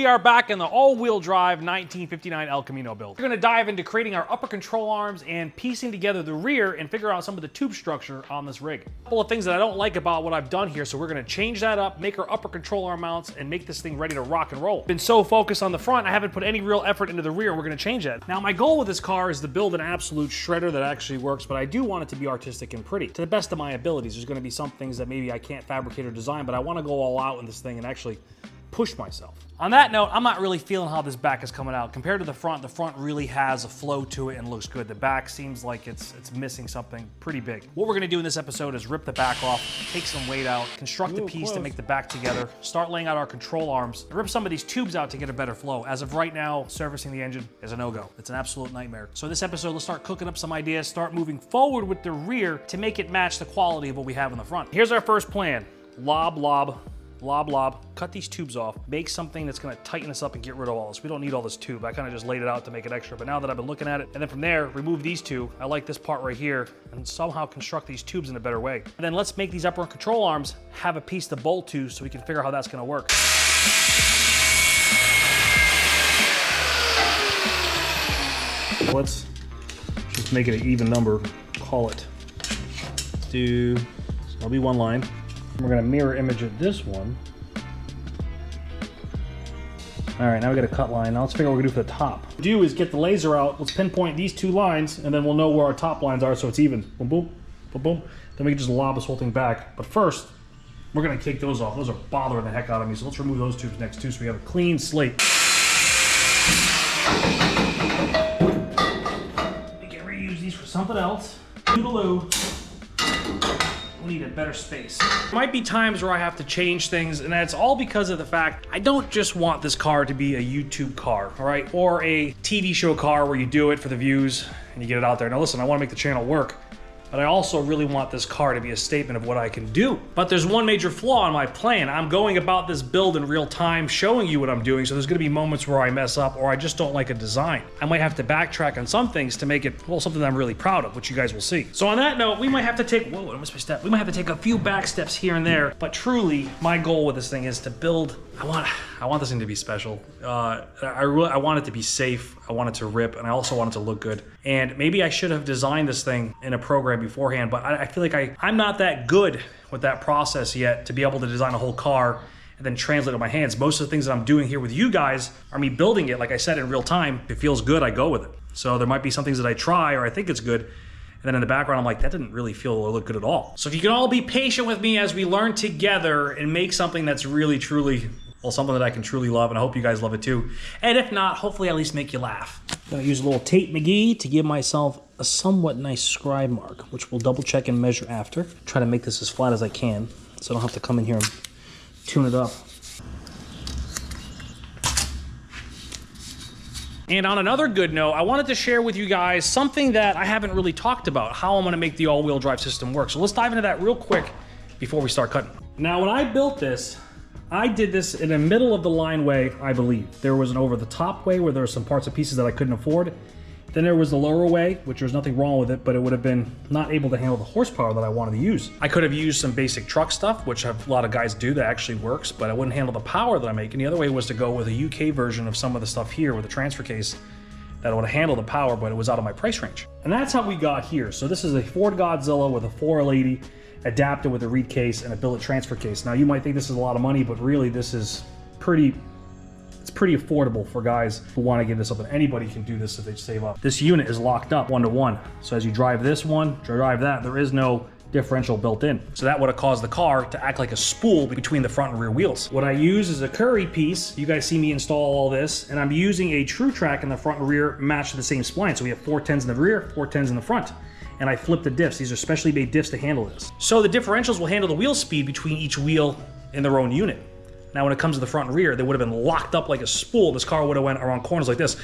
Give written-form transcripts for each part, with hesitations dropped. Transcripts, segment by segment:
We are back in the all-wheel drive 1959 El Camino build. We're going to dive into creating our upper control arms and piecing together the rear and figure out some of the tube structure on this rig. A couple of things that I don't like about what I've done here, so we're going to change that up, make our upper control arm mounts, and make this thing ready to rock and roll. Been so focused on the front, I haven't put any real effort into the rear, and we're going to change that. Now, my goal with this car is to build an absolute shredder that actually works, but I do want it to be artistic and pretty. To the best of my abilities, there's going to be some things that maybe I can't fabricate or design, but I want to go all out in this thing and actually push myself. On that note, I'm not really feeling how this back is coming out. Compared to the front really has a flow to it and looks good. The back seems like it's missing something pretty big. What we're gonna do in this episode is rip the back off, take some weight out, construct the piece to make the back together, start laying out our control arms, and rip some of these tubes out to get a better flow. As of right now, servicing the engine is a no-go. It's an absolute nightmare. So in this episode, let's start cooking up some ideas, start moving forward with the rear to make it match the quality of what we have in the front. Here's our first plan. Lob, cut these tubes off, make something that's gonna tighten us up and get rid of all this. We don't need all this tube. I kind of just laid it out to make it extra, but now that I've been looking at it, and then from there, remove these two. I like this part right here, and somehow construct these tubes in a better way. And then let's make these upper control arms have a piece to bolt to so we can figure out how that's gonna work. Let's just make it an even number, call it. That'll be one line. We're gonna mirror image of this one. All right, now we got a cut line. Now let's figure out what we're gonna do for the top. What we'll do is get the laser out. Let's pinpoint these two lines, and then we'll know where our top lines are so it's even. Boom, boom, boom, boom. Then we can just lob this whole thing back. But first, we're gonna take those off. Those are bothering the heck out of me. So let's remove those tubes next too so we have a clean slate. We can reuse these for something else. Toodaloo. We need a better space. There might be times where I have to change things, and that's all because of the fact I don't just want this car to be a YouTube car, all right? Or a TV show car where you do it for the views and you get it out there. Now listen, I want to make the channel work, but I also really want this car to be a statement of what I can do. But there's one major flaw in my plan. I'm going about this build in real time, showing you what I'm doing, so there's gonna be moments where I mess up or I just don't like a design. I might have to backtrack on some things to make it, well, something that I'm really proud of, which you guys will see. So on that note, we might have to take, whoa, I missed my step. We might have to take a few back steps here and there, but truly, my goal with this thing is to build, I want this thing to be special. I want it to be safe. I want it to rip, and I also want it to look good. And maybe I should have designed this thing in a program beforehand, but I feel like I'm not that good with that process yet to be able to design a whole car and then translate it in my hands. Most of the things that I'm doing here with you guys are me building it, like I said, in real time. If it feels good, I go with it. So there might be some things that I try or I think it's good, and then in the background, I'm like, that didn't really feel or look good at all. So if you can all be patient with me as we learn together and make something that's really, truly, well, something that I can truly love, and I hope you guys love it too. And if not, hopefully at least make you laugh. I'm gonna use a little Tate McGee to give myself a somewhat nice scribe mark, which we'll double check and measure after. Try to make this as flat as I can, so I don't have to come in here and tune it up. And on another good note, I wanted to share with you guys something that I haven't really talked about, how I'm gonna make the all-wheel drive system work. So let's dive into that real quick before we start cutting. Now, when I built this, I did this in the middle of the line way, I believe. There was an over-the-top way where there were some parts and pieces that I couldn't afford. Then there was the lower way, which there's nothing wrong with it, but it would have been not able to handle the horsepower that I wanted to use. I could have used some basic truck stuff, which a lot of guys do that actually works, but I wouldn't handle the power that I make. And the other way was to go with a UK version of some of the stuff here with a transfer case that would handle the power, but it was out of my price range. And that's how we got here. So this is a Ford Godzilla with a 4L80 adapted with a reed case and a billet transfer case. Now you might think this is a lot of money, but really this is pretty affordable for guys who want to give this up, and anybody can do this if they save up. This unit is locked up 1-to-1. So as you drive this one, drive that, there is no differential built in. So that would have caused the car to act like a spool between the front and rear wheels. What I use is a Curry piece. You guys see me install all this, and I'm using a True Track in the front and rear matched to the same spline. So we have 410s in the rear, 410s in the front. And I flip the diffs. These are specially made diffs to handle this. So the differentials will handle the wheel speed between each wheel in their own unit. Now when it comes to the front and rear, they would have been locked up like a spool. This car would have went around corners like this,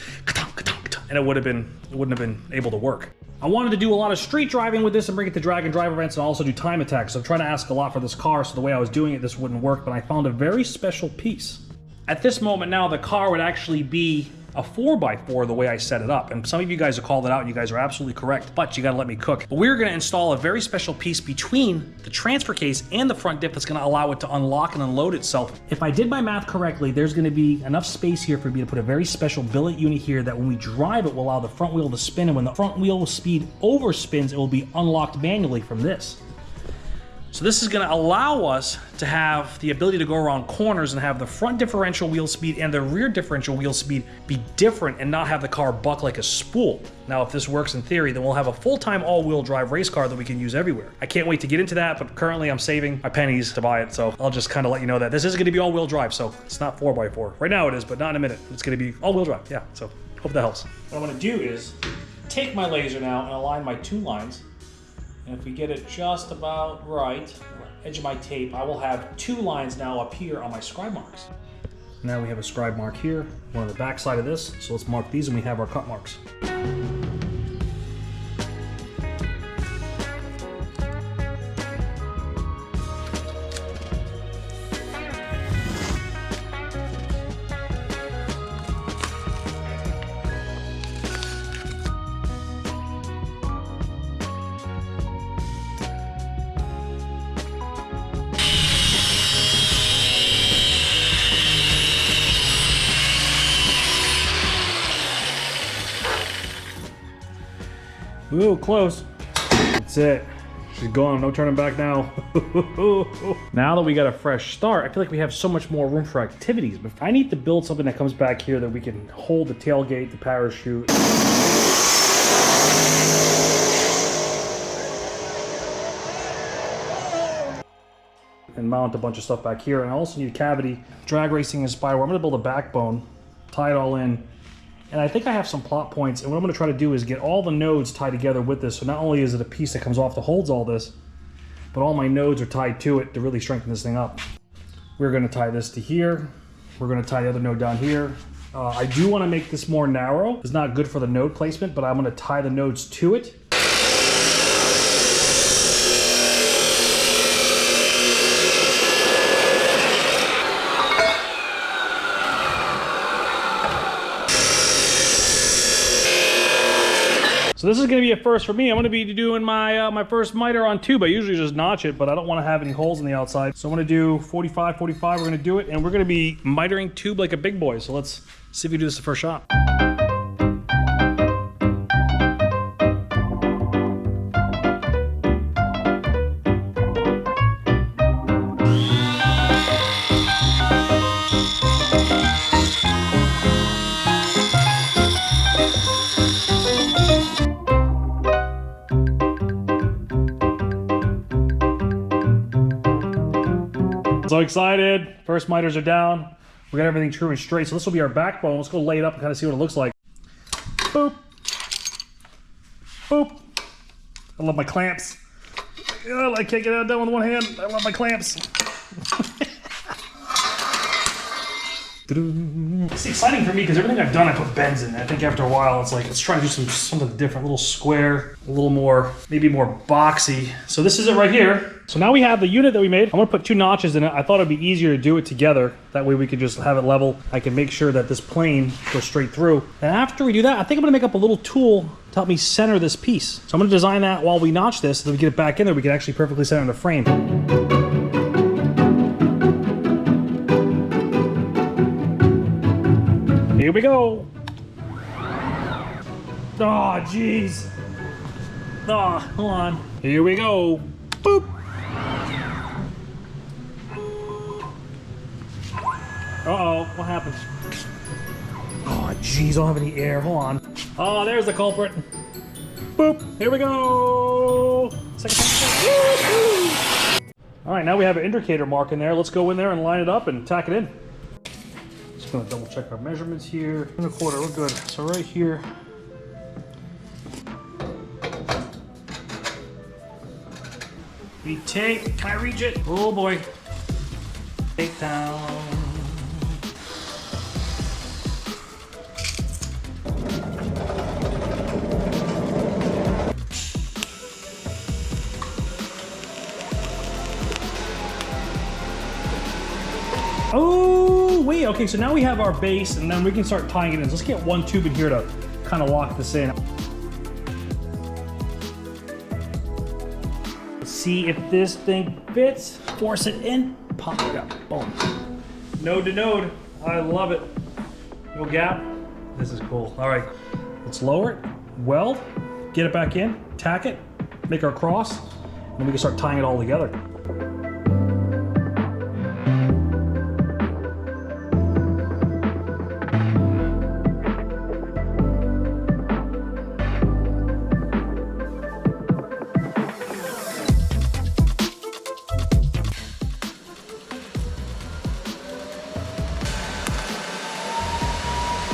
and it wouldn't have been able to work. I wanted to do a lot of street driving with this and bring it to drag and drive events and also do time attacks. So I'm trying to ask a lot for this car, so the way I was doing it, this wouldn't work, but I found a very special piece. At this moment now, the car would actually be a 4x4 the way I set it up. And some of you guys have called it out and you guys are absolutely correct, but you gotta let me cook. But we're gonna install a very special piece between the transfer case and the front diff that's gonna allow it to unlock and unload itself. If I did my math correctly, there's gonna be enough space here for me to put a very special billet unit here that when we drive it will allow the front wheel to spin, and when the front wheel speed overspins, it will be unlocked manually from this. So this is going to allow us to have the ability to go around corners and have the front differential wheel speed and the rear differential wheel speed be different and not have the car buck like a spool. Now, if this works in theory, then we'll have a full-time all-wheel drive race car that we can use everywhere. I can't wait to get into that, but currently I'm saving my pennies to buy it, so I'll just kind of let you know that this is going to be all-wheel drive, so it's not 4x4. Right now it is, but not in a minute. It's going to be all-wheel drive, yeah, so hope that helps. What I'm going to do is take my laser now and align my two lines. And if we get it just about right, edge of my tape, I will have two lines now up here on my scribe marks. Now we have a scribe mark here, one on the back side of this, so let's mark these and we have our cut marks. Ooh, close. That's it. She's gone, no turning back now. Now that we got a fresh start, I feel like we have so much more room for activities. But if I need to build something that comes back here that we can hold the tailgate, the parachute. And mount a bunch of stuff back here. And I also need a cavity, drag racing inspired. I'm gonna build a backbone, tie it all in. And I think I have some plot points, and what I'm going to try to do is get all the nodes tied together with this. So not only is it a piece that comes off that holds all this, but all my nodes are tied to it to really strengthen this thing up. We're going to tie this to here. We're going to tie the other node down here. I do want to make this more narrow. It's not good for the node placement, but I'm going to tie the nodes to it. So this is going to be a first for me. I'm going to be doing my my first miter on tube. I usually just notch it, but I don't want to have any holes in the outside. So I'm going to do 45, 45. We're going to do it, and we're going to be mitering tube like a big boy. So let's see if we do this the first shot. So excited. First miters are down. We got everything true and straight. So this will be our backbone. Let's go lay it up and kind of see what it looks like. Boop. Boop. I love my clamps. I can't get it done with one hand. I love my clamps. It's exciting for me because everything I've done, I put bends in. I think after a while, it's like, let's try to do something different, a little square, a little more, maybe more boxy. So this is it right here. So now we have the unit that we made. I'm gonna put two notches in it. I thought it'd be easier to do it together. That way we could just have it level. I can make sure that this plane goes straight through. And after we do that, I think I'm gonna make up a little tool to help me center this piece. So I'm gonna design that while we notch this, so that we get it back in there, we can actually perfectly center the frame. Here we go. Oh, jeez. Oh, hold on. Here we go. Boop. Uh-oh, what happened? Oh, jeez, I don't have any air. Hold on. Oh, there's the culprit. Boop. Here we go. Second time. All right, now we have an indicator mark in there. Let's go in there and line it up and tack it in. Just gonna double check our measurements here. 1/4, we're good. So right here. We take, can I reach it? Oh boy. Take down. Oh, wait, Okay, so now we have our base, and then we can start tying it in. So let's get one tube in here to kind of lock this in. Let's see if this thing fits. Force it in, pop it up, boom. Node to node, I love it. No gap, this is cool. All right, let's lower it, weld, get it back in, tack it, make our cross, and then we can start tying it all together.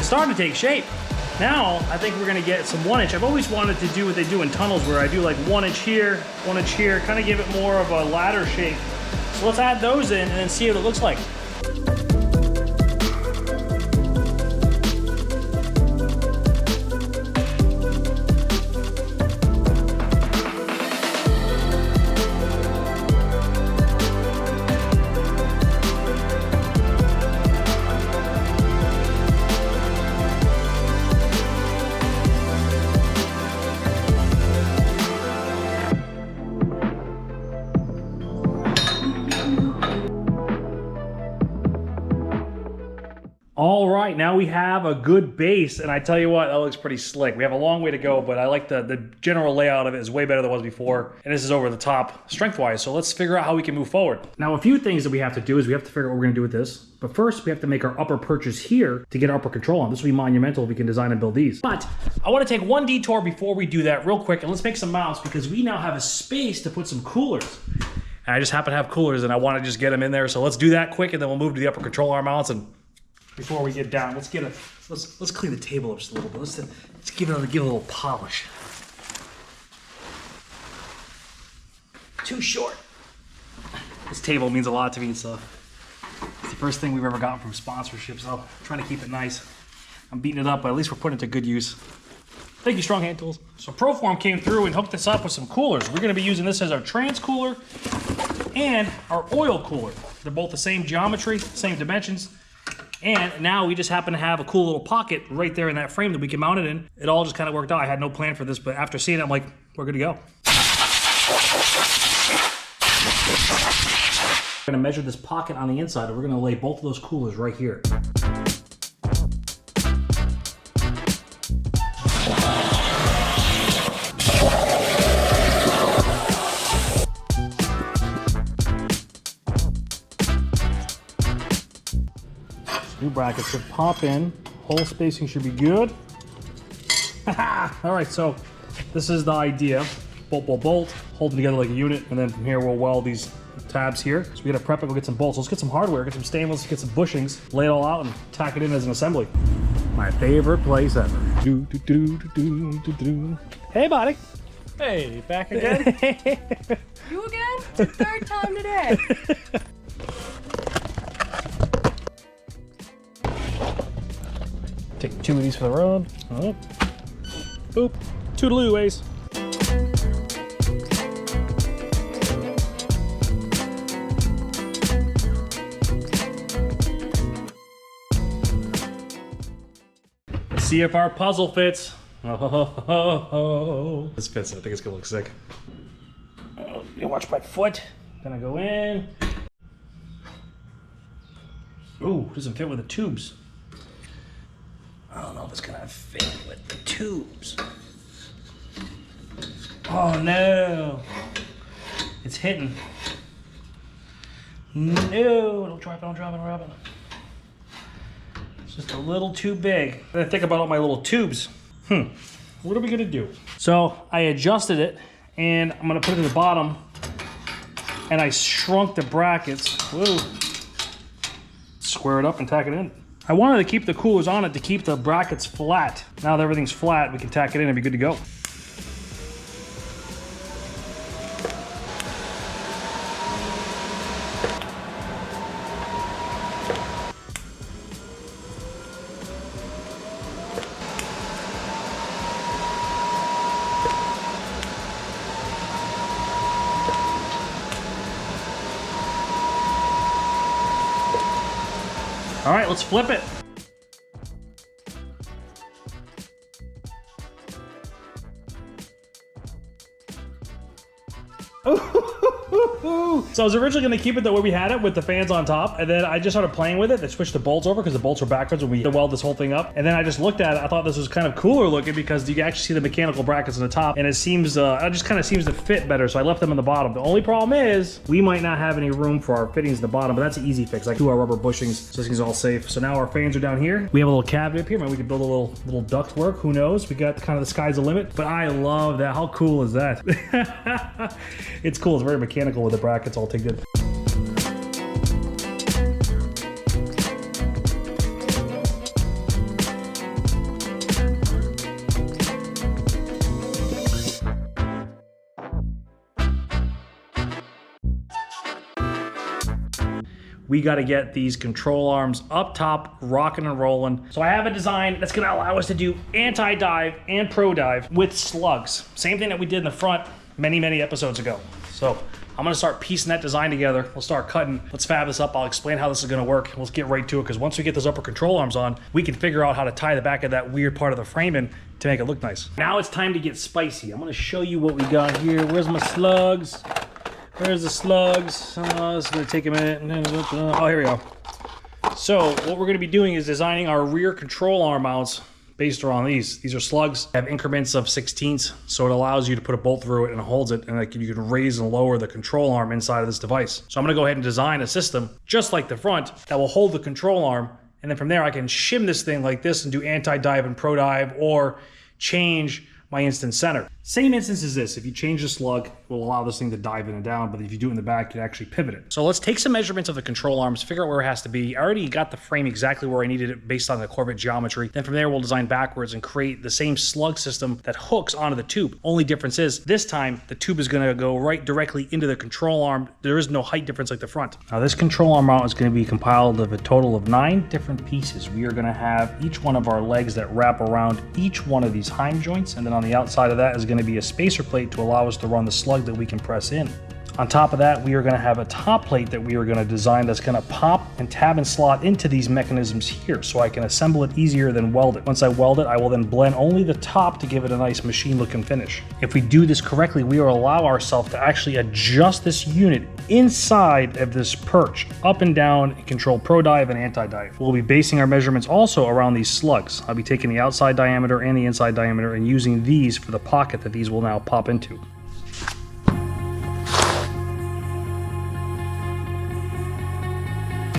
Starting to take shape. Now, I think we're gonna get some 1 inch. I've always wanted to do what they do in tunnels where I do like 1 inch here, kind of give it more of a ladder shape. So let's add those in and then see what it looks like. All right, now we have a good base, and I tell you what, that looks pretty slick. We have a long way to go, but I like the general layout of it is way better than it was before, and this is over the top strength-wise, so let's figure out how we can move forward. Now, a few things that we have to do is we have to figure out what we're gonna do with this, but first we have to make our upper perches here to get our upper control on. This will be monumental if we can design and build these. But I wanna take one detour before we do that real quick, and let's make some mounts because we now have a space to put some coolers. And I just happen to have coolers, and I wanna just get them in there, so let's do that quick, and then we'll move to the upper control arm mounts. And before we get down, let's clean the table up just a little bit. Let's give it a little polish. Too short. This table means a lot to me, so it's the first thing we've ever gotten from sponsorships. So I'm trying to keep it nice. I'm beating it up, but at least we're putting it to good use. Thank you, Strong Hand Tools. So Proform came through and hooked us up with some coolers. We're gonna be using this as our trans cooler and our oil cooler. They're both the same geometry, same dimensions. And now we just happen to have a cool little pocket right there in that frame that we can mount it in. It all just kind of worked out. I had no plan for this, but after seeing it, I'm like, we're good to go. We're gonna measure this pocket on the inside, and we're gonna lay both of those coolers right here. New brackets should pop in. Hole spacing should be good. All right, so this is the idea. Bolt, bolt, bolt, hold them together like a unit, and then from here we'll weld these tabs here. So we gotta prep it, we'll get some bolts. Let's get some hardware, get some stainless, get some bushings, lay it all out and tack it in as an assembly. My favorite place ever. Hey, buddy. Hey, back again? You again? It's the third time today. Take 2 of these for the road. Oh. Boop. Toodaloo, Ace. Let's see if our puzzle fits. Oh. This fits. I think it's gonna look sick. Oh, you watch my foot. Gonna go in. Ooh, doesn't fit with the tubes. I don't know if it's gonna fit with the tubes. Oh no. It's hitting. No, don't drop it, don't drop it, don't drop it. It's just a little too big. I think about all my little tubes. What are we gonna do? So I adjusted it and I'm gonna put it at the bottom and I shrunk the brackets. Whoa. Square it up and tack it in. I wanted to keep the coolers on it to keep the brackets flat. Now that everything's flat, we can tack it in and be good to go. All right, let's flip it. So I was originally going to keep it the way we had it with the fans on top, and then I just started playing with it. I switched the bolts over because the bolts were backwards when we weld this whole thing up. And then I just looked at it. I thought this was kind of cooler looking because you can actually see the mechanical brackets on the top, and it seems, it just kind of seems to fit better. So I left them on the bottom. The only problem is we might not have any room for our fittings at the bottom, but that's an easy fix. I do our rubber bushings, so this thing's all safe. So now our fans are down here. We have a little cavity up here. Maybe we could build a little duct work. Who knows? We got kind of the sky's the limit, but I love that. How cool is that? It's cool. It's very mechanical with the brackets all together. We got to get these control arms up top, rocking and rolling. So I have a design that's going to allow us to do anti-dive and pro dive with slugs. Same thing that we did in the front many episodes ago. So I'm going to start piecing that design together. We'll start cutting. Let's fab this up. I'll explain how this is going to work. Let's get right to it, because once we get those upper control arms on, we can figure out how to tie the back of that weird part of the frame in to make it look nice. Now it's time to get spicy. I'm going to show you what we got here. Where's my slugs? Where's the slugs? This is going to take a minute. Oh, here we go. So what we're going to be doing is designing our rear control arm mounts based around these. These are slugs, have increments of 16ths, so it allows you to put a bolt through it and it holds it, and like you can raise and lower the control arm inside of this device. So I'm going to go ahead and design a system just like the front that will hold the control arm, and then from there I can shim this thing like this and do anti-dive and pro dive, or change my instant center. Same instance as this. If you change the slug, it will allow this thing to dive in and down, but if you do it in the back, you actually pivot it. So let's take some measurements of the control arms, figure out where it has to be. I already got the frame exactly where I needed it based on the Corvette geometry. Then from there, we'll design backwards and create the same slug system that hooks onto the tube. Only difference is, this time, the tube is gonna go right directly into the control arm. There is no height difference like the front. Now this control arm mount is gonna be compiled of a total of 9 different pieces. We are gonna have each one of our legs that wrap around each one of these heim joints, and then on the outside of that is gonna be a spacer plate to allow us to run the slug that we can press in. On top of that, we are going to have a top plate that we are going to design that's going to pop and tab and slot into these mechanisms here, so I can assemble it easier than weld it. Once I weld it, I will then blend only the top to give it a nice machine looking finish. If we do this correctly, we will allow ourselves to actually adjust this unit inside of this perch, up and down, and control pro dive and anti-dive. We'll be basing our measurements also around these slugs. I'll be taking the outside diameter and the inside diameter and using these for the pocket that these will now pop into.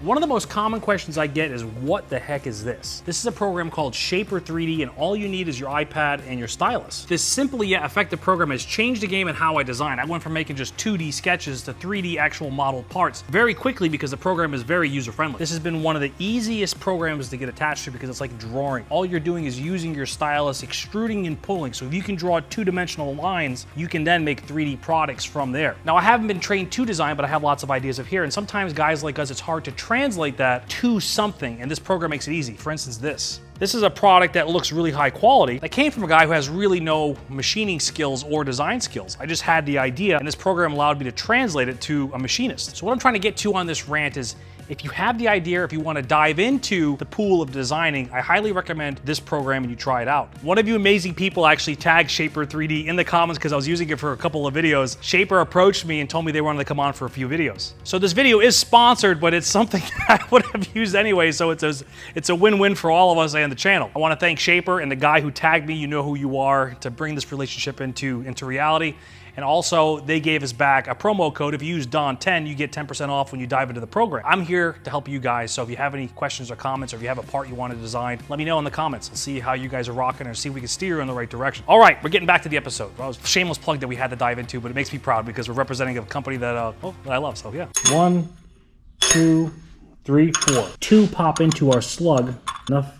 One of the most common questions I get is, what the heck is this? This is a program called Shaper 3D, and all you need is your iPad and your stylus. This simple yet effective program has changed the game in how I design. I went from making just 2D sketches to 3D actual model parts very quickly because the program is very user-friendly. This has been one of the easiest programs to get attached to because it's like drawing. All you're doing is using your stylus, extruding and pulling. So if you can draw two-dimensional lines, you can then make 3D products from there. Now, I haven't been trained to design, but I have lots of ideas of here, and sometimes guys like us, it's hard to translate that to something, and this program makes it easy. For instance, this is a product that looks really high quality that came from a guy who has really no machining skills or design skills. I just had the idea, and this program allowed me to translate it to a machinist. So what I'm trying to get to on this rant is, if you have the idea, if you want to dive into the pool of designing, I highly recommend this program and you try it out. One of you amazing people actually tagged Shaper 3D in the comments because I was using it for a couple of videos. Shaper approached me and told me they wanted to come on for a few videos. So this video is sponsored, but it's something that I would have used anyway, so it's a win-win for all of us and the channel. I want to thank Shaper and the guy who tagged me, you know who you are, to bring this relationship into reality. And also, they gave us back a promo code. If you use Don10, you get 10% off when you dive into the program. I'm here to help you guys, so if you have any questions or comments, or if you have a part you want to design, let me know in the comments. I'll see how you guys are rocking and see if we can steer you in the right direction. All right, we're getting back to the episode. Well, it was a shameless plug that we had to dive into, but it makes me proud because we're representing a company that, that I love, so yeah. 1, 2, 3, 4. 2 pop into our slug, enough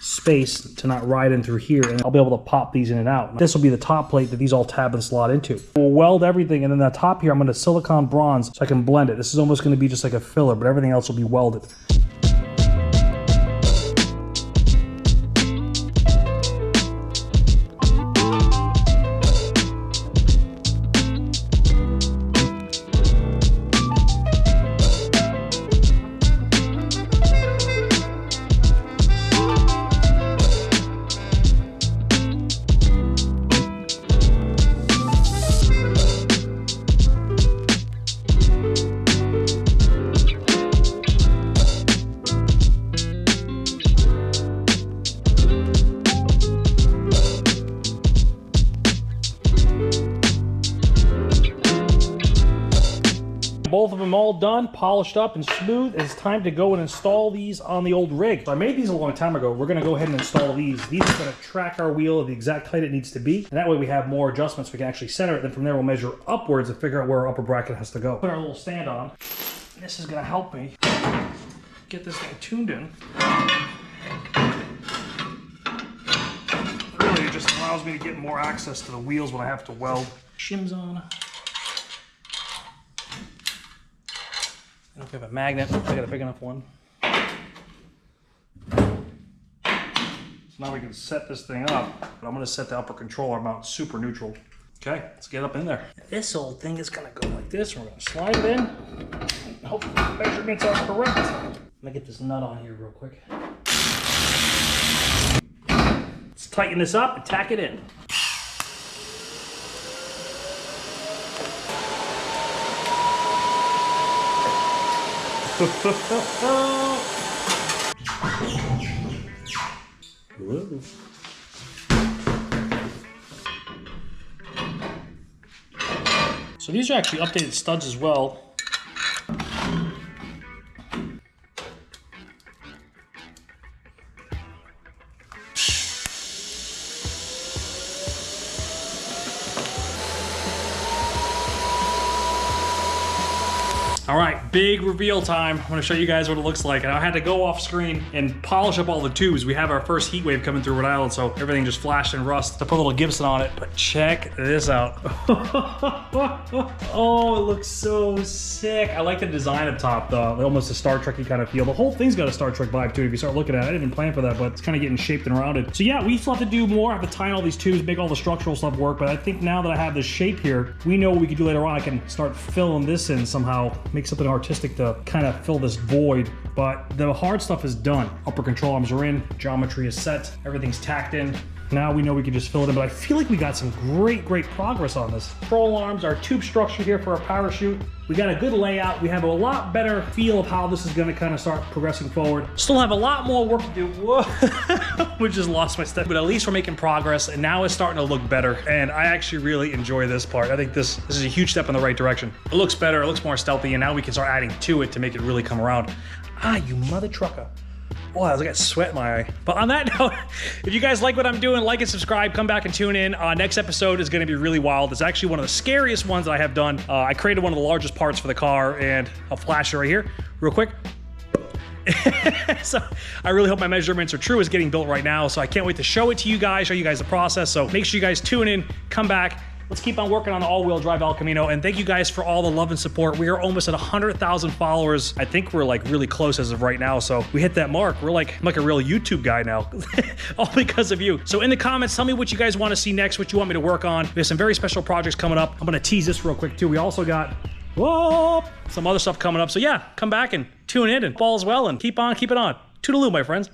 space to not ride in through here, and I'll be able to pop these in and out. This will be the top plate that these all tab and slot into. We'll weld everything, and then the top here I'm going to silicone bronze so I can blend it. This is almost going to be just like a filler, but everything else will be welded. both of them all done, polished up and smooth. It's time to go and install these on the old rig. So I made these a long time ago. We're gonna go ahead and install these. These are gonna track our wheel at the exact height it needs to be. And that way we have more adjustments. We can actually center it. Then from there we'll measure upwards and figure out where our upper bracket has to go. Put our little stand on. This is gonna help me get this thing tuned in. Really, it just allows me to get more access to the wheels when I have to weld. Shims on. I don't have a magnet. I got a big enough one. So now we can set this thing up. But I'm going to set the upper controller mount super neutral. Okay, let's get up in there. This old thing is going to go like this. We're going to slide it in. Hopefully the measurements are correct. I'm going to get this nut on here real quick. Let's tighten this up and tack it in. Whoa. So these are actually updated studs as well. All right, big reveal time. I'm gonna show you guys what it looks like. And I had to go off screen and polish up all the tubes. We have our first heat wave coming through Rhode Island, so everything just flashed and rust. I put a little Gibson on it, but check this out. Oh, it looks so sick. I like the design up top, though. Almost a Star Trek-y kind of feel. The whole thing's got a Star Trek vibe, too, if you start looking at it. I didn't even plan for that, but it's kind of getting shaped and rounded. So yeah, we still have to do more. I have to tie in all these tubes, make all the structural stuff work, but I think now that I have this shape here, we know what we can do later on. I can start filling this in somehow, make something artistic to kind of fill this void. But the hard stuff is done. Upper control arms are in, geometry is set, everything's tacked in. Now we know we can just fill it in, but I feel like we got some great progress on this. Control arms, our tube structure here for our parachute. We got a good layout. We have a lot better feel of how this is gonna kind of start progressing forward. Still have a lot more work to do. Whoa, we just lost my step. But at least we're making progress, and now it's starting to look better. And I actually really enjoy this part. I think this is a huge step in the right direction. It looks better, it looks more stealthy, and now we can start adding to it to make it really come around. Ah, you mother trucker. Oh, I got sweat in my eye. But on that note, if you guys like what I'm doing, like and subscribe, come back and tune in. Next episode is going to be really wild. It's actually one of the scariest ones that I have done. I created one of the largest parts for the car, and I'll flash it right here real quick. So I really hope my measurements are true. It's getting built right now, so I can't wait to show it to you guys, show you guys the process. So make sure you guys tune in, come back. Let's keep on working on the all-wheel drive El Camino, and thank you guys for all the love and support. We are almost at 100,000 followers. I think we're like really close as of right now, so we hit that mark. We're like, I'm like a real YouTube guy now, all because of you. So in the comments, tell me what you guys want to see next, what you want me to work on. We have some very special projects coming up. I'm gonna tease this real quick too. We also got some other stuff coming up. So yeah, come back and tune in and balls well and keep on keeping on. Toodaloo, my friends.